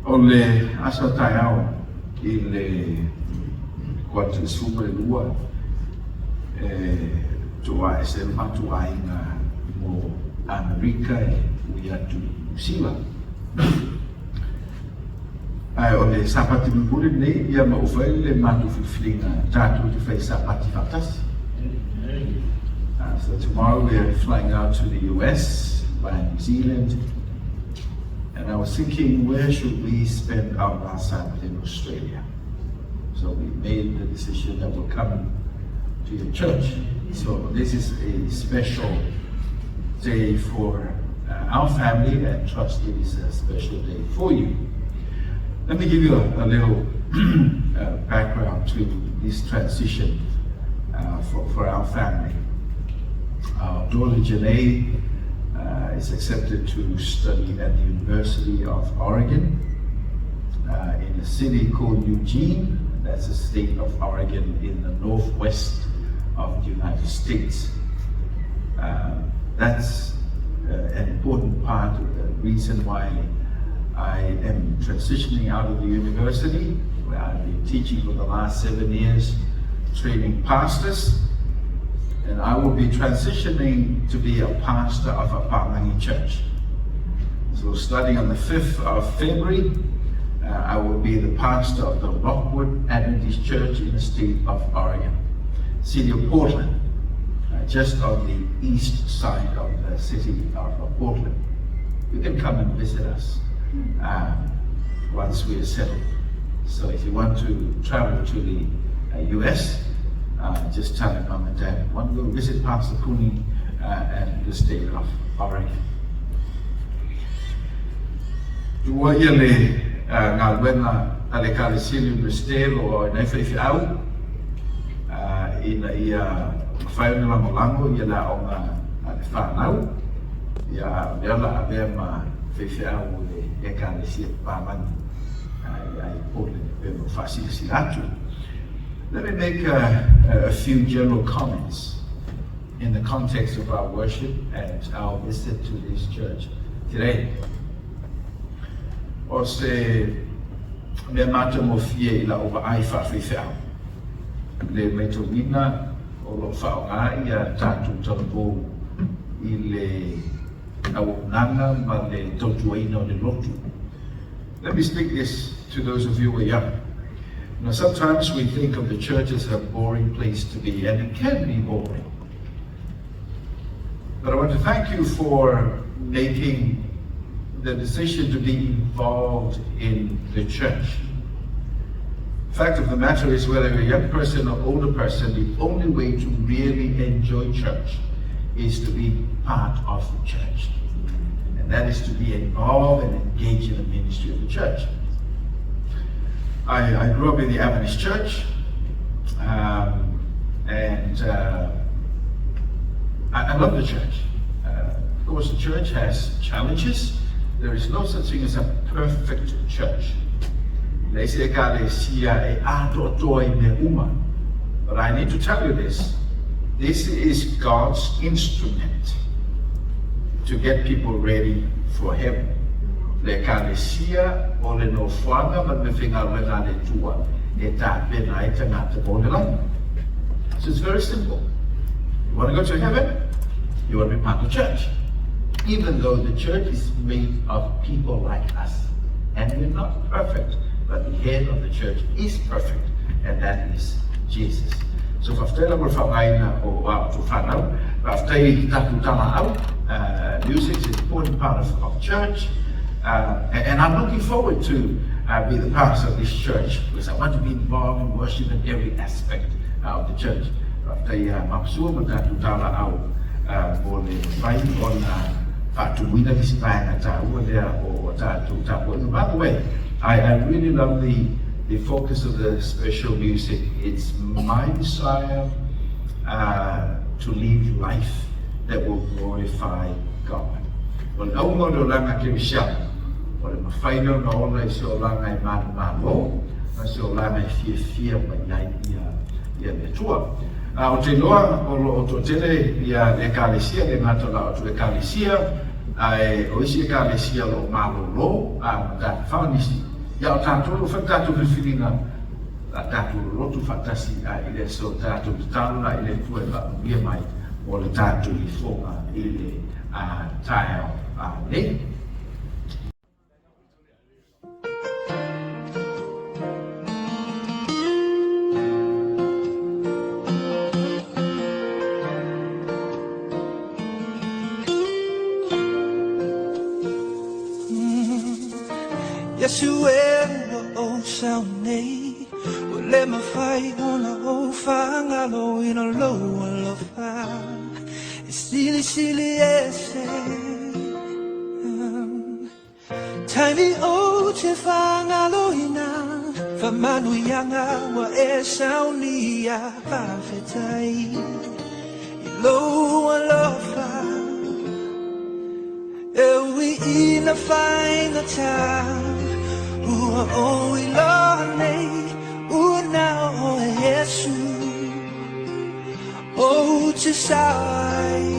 O le asa tai au I le kuatu suma le lua tua e se matua inga mo Amerika e ui atu Sila. O le sapati mipule nei ia ma ufai le matu fiflinga tatu te fai sapati fatasi. So tomorrow we are flying out to the US by New Zealand. And I was thinking, where should we spend our last Sabbath in Australia? So we made the decision that we'll come to your church. So this is a special day for our family, and trust it is a special day for you. Let me give you a little background to this transition for our family. Our daughter Janae is accepted to study at the University of Oregon in a city called Eugene. That's the state of Oregon in the northwest of the United States. That's an important part of the reason why I am transitioning out of the university, where I've been teaching for the last 7 years, training pastors. And I will be transitioning to be a pastor of a Palangi church. So starting on the 5th of February, I will be the pastor of the Rockwood Adventist Church in the state of Oregon, city of Portland, just on the east side of the city of Portland. You can come and visit us once we are settled. So if you want to travel to the US, just tell him Mom and Dad, want to go visit Pastor Cooney and the state of Oregon. Tua ia le ngā wena ale kāresili Universitero o nei whaiwhi au ina ia whaione lango ia la o ngā ale whanau ia meala a mea ma whaiwhi au le e kāresia pāmani ia I Portland e mo whasirisi atu. Let me make a few general comments in the context of our worship and our visit to this church today. O se me mata mo fie I la ova ai whawhiwhau. Le meitowina o lo whaonga ia tātou talapo I le awaunanga ma le totuaina o le lotu. Let me speak this to those of you who are young. Now, sometimes we think of the church as a boring place to be, and it can be boring. But I want to thank you for making the decision to be involved in the church. The fact of the matter is, whether you're a young person or older person, the only way to really enjoy church is to be part of the church. And that is to be involved and engaged in the ministry of the church. I grew up in the Adventist church, and I love the church. Of course, the church has challenges. There is no such thing as a perfect church. But I need to tell you this. This is God's instrument to get people ready for heaven. Le kalesia o le no whanga ma me whinga wena le tua e tā pena e tangata pōne lang. So it's very simple. You want to go to heaven? You want to be part of church. Even though the church is made of people like us. And we're not perfect, but the head of the church is perfect, and that is Jesus. So whafteila mo whangaina o tu whanau, whaftei tatu tama au, music is an important part of church. And I'm looking forward to be the pastor of this church, because I want to be involved in worship in every aspect of the church. By the way, I really love the focus of the special music. It's my desire to live life that will glorify God. Well, o le mawhaina na ola I se o langa I mālo, na se o langa I fia mai ai ia me tua. O te loa o to tele ia le kalesia, le ngata la o tu le kalesia, o isi e kalesia lo mālo lo, ma tāti whanisi, ya tātou wha tātou whiwhiringa a tātou rotu whatasi a ile so tātou tāluna ile fue wa uia mai o le tātou I whonga ile a tāeo a nei. Yesu o saunei o le mawhai ona o whangalo ina loa lofa e sili ese taimi o te whangalo ina whamanu yanga wa e saunia whawhetai I loa lofa e ui ina whainga tā Ua o I loa nei, ua nao o e Yesu O te sawai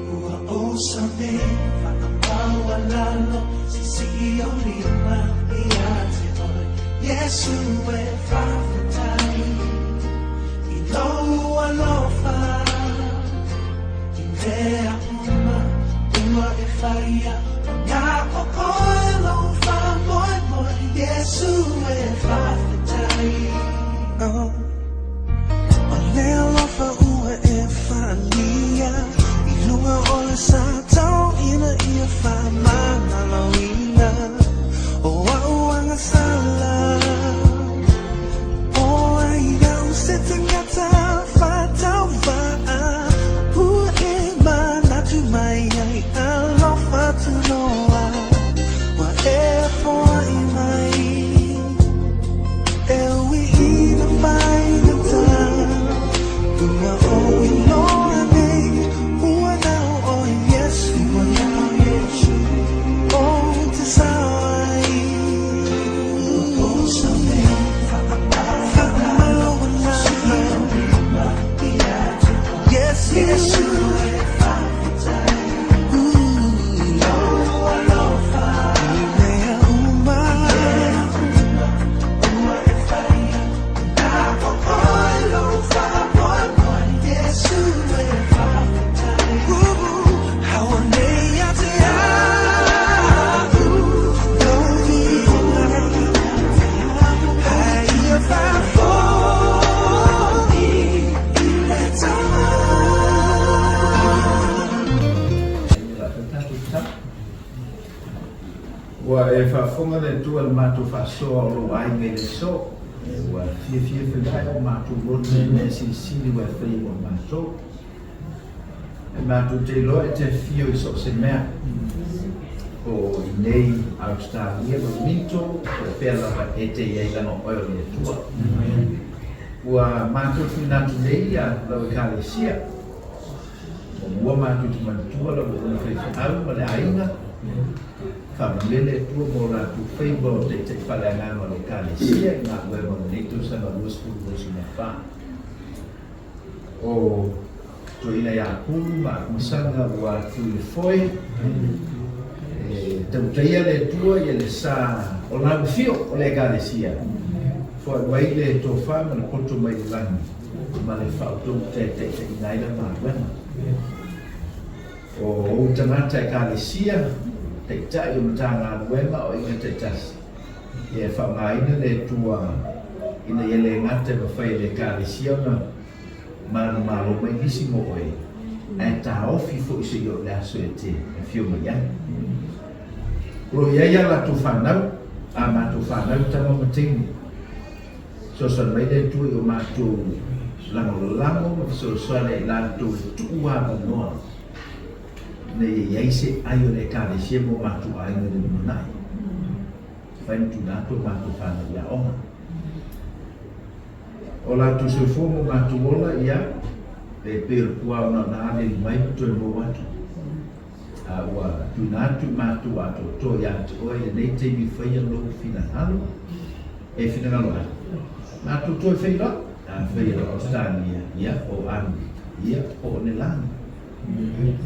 Ua o sa nei, whakamaua lalo Sisi o lima I a te hoi Yesu e whawhetai I loa lofa I mea uma, ua e whaia Ngā o koe lofa Yesu e whawhetai O lea lofa ua e whania I lunga o le sātau ina ia whamana lauina O auanga sala O ai au se te ngata whatau waa Ua e manatu mai ai a lofa tu noa Wa e foa I mai Ua e whaafonga le tua le mātou whaasoa o lo ai me le so. Ua fia whenai o mātou rotu me sili wa whai o mātou. E mātou te loa e te fio I so se mea. O I nei Australia o mito, o pēla wa e te iaiga oio le tua. Ua mātou whinatu nei a lau Kalesia. O mua mātou te mantua lau o whai ma le ainga. Whamalele tua mo rātu whaiba o te whaleangano le Kalesia I ngā ue mo neto sa ngā luaspuru o sina wha. O to ina ia kuru ma kumasanga ua tu le foi. Tau taia le tua I le sa o nāu fio o le Kalesia. Fua wai le tō wha ma le poto mai langi. Ma le whautou te inaira ma wena. O tangata Kalesia. Te tai o mtanga wema o inga te tasi. E whaungaina le tua ina ele ngate ma whai le Kalesia na manu malo mai nisi mo oe. E ta ofi fo isi yo le aso e te fio mai ai. Ro ia la tu whanau, a ma tu whanau tama matingi. So san mai le tua o ma tu lango so soale la tu tua ma noa. Ne yaise ayo le Kalesia mo matu aina le munai. Fai tu nato matu fana ya ona. Ola tu se fomo matu ola ya e per kua ona na ale mai tu mo watu. Wa tu natu matu ato to ya to e nei te mi fai lo fina halo e fina halo. Matu to fai lo a fai lo Australia ya o an ya o ne lang.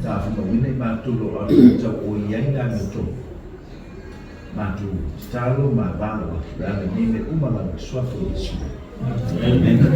Ta whakawina I mātulo a tau o iai nā mito. matu stalo mabalo dame nime uma la swafo Yesu. Amen.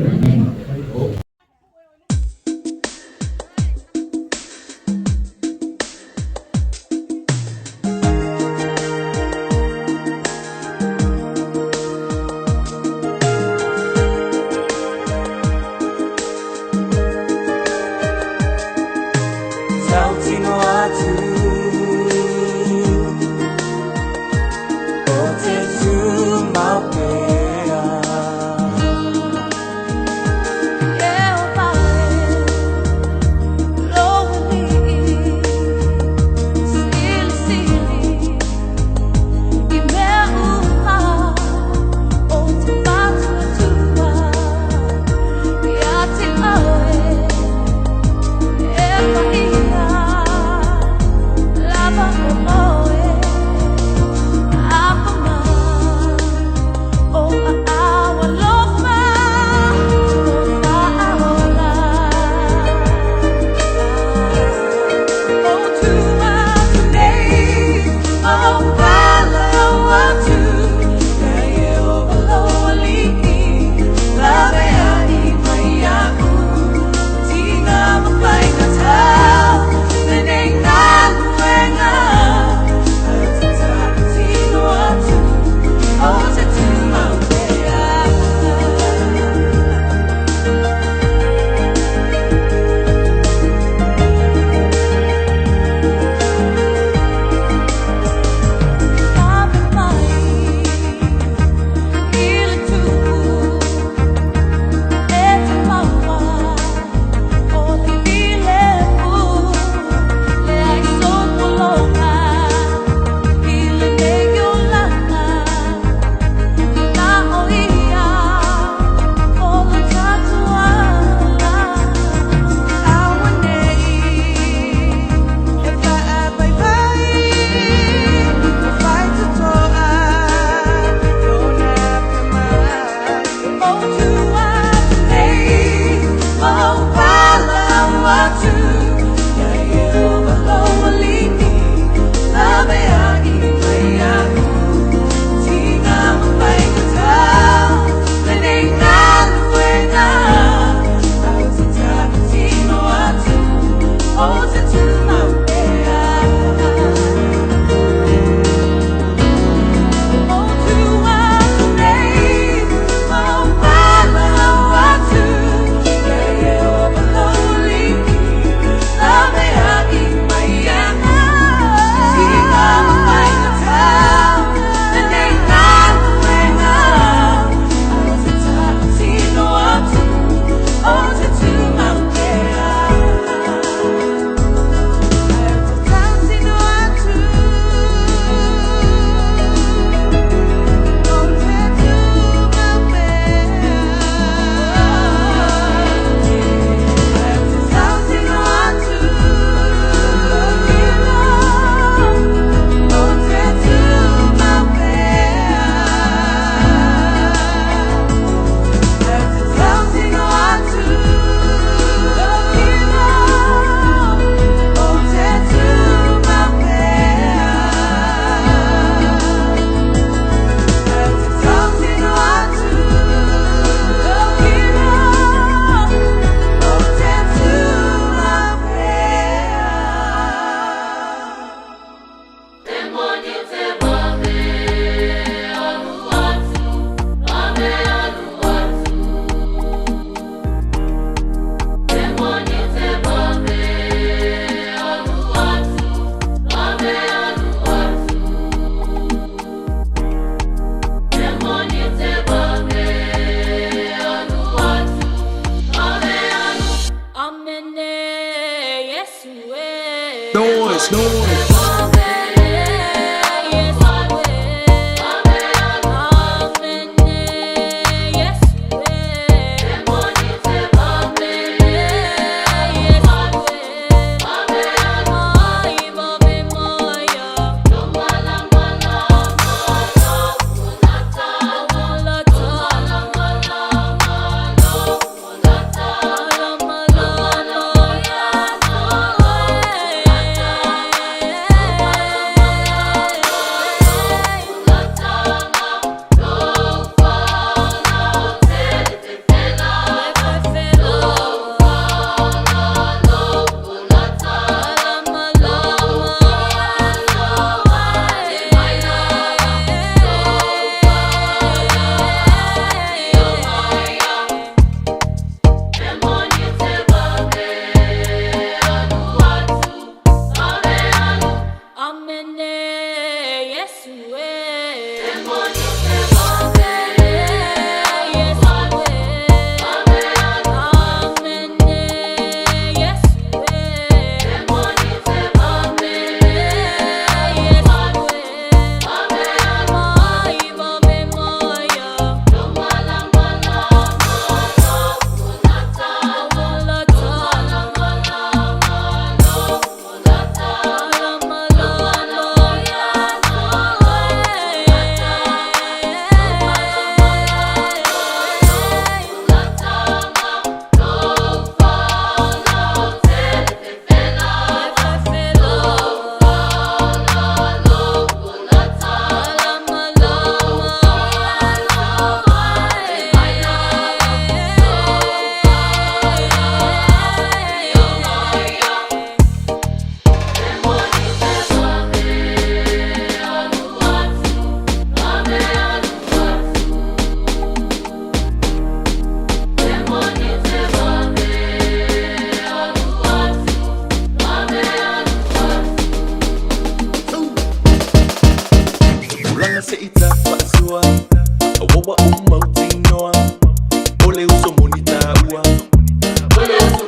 monita pasua. Wawa umauti noa. Ole uso monita ua. Ole uso